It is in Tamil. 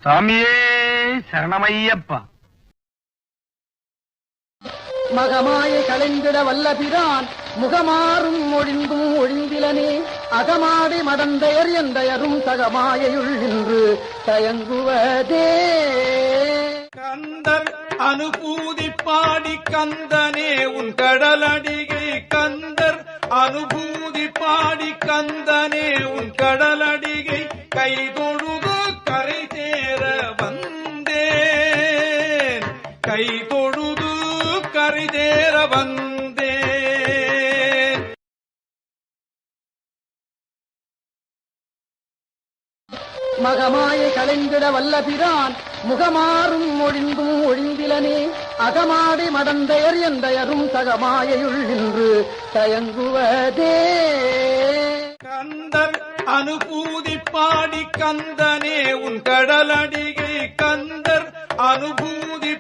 சாமியே சரணமையப்பா. மகமாயை கலைந்திட வல்லபிரான் முகமாறும் ஒழிந்தும் ஒழிந்திலனே அகமாடி மடந்தையர் எந்தையரும் தகமாயையுள் நின்று தயங்குவதே. கந்தர் அனுபூதி பாடி கந்தனே உன் கடலடிகை கந்தர் அனுபூதி பாடி கந்தனே உன் கடலடிகை கைதொழுது கரை தேர வந்தேன் கைதொழுது கரை தேர வந்தேன். மகமாயை கலைந்திட வல்லபிரான் முகமாறும் ஒழிந்தும் ஒழிந்திலனே அகமாடி மடந்தையர் எந்தையரும் தகமாயையுள் நின்று தயங்குவதே. கந்தர் அனுபூதி பாடி கந்தனே உன் கடலடிகை கந்தர் அனுபூதி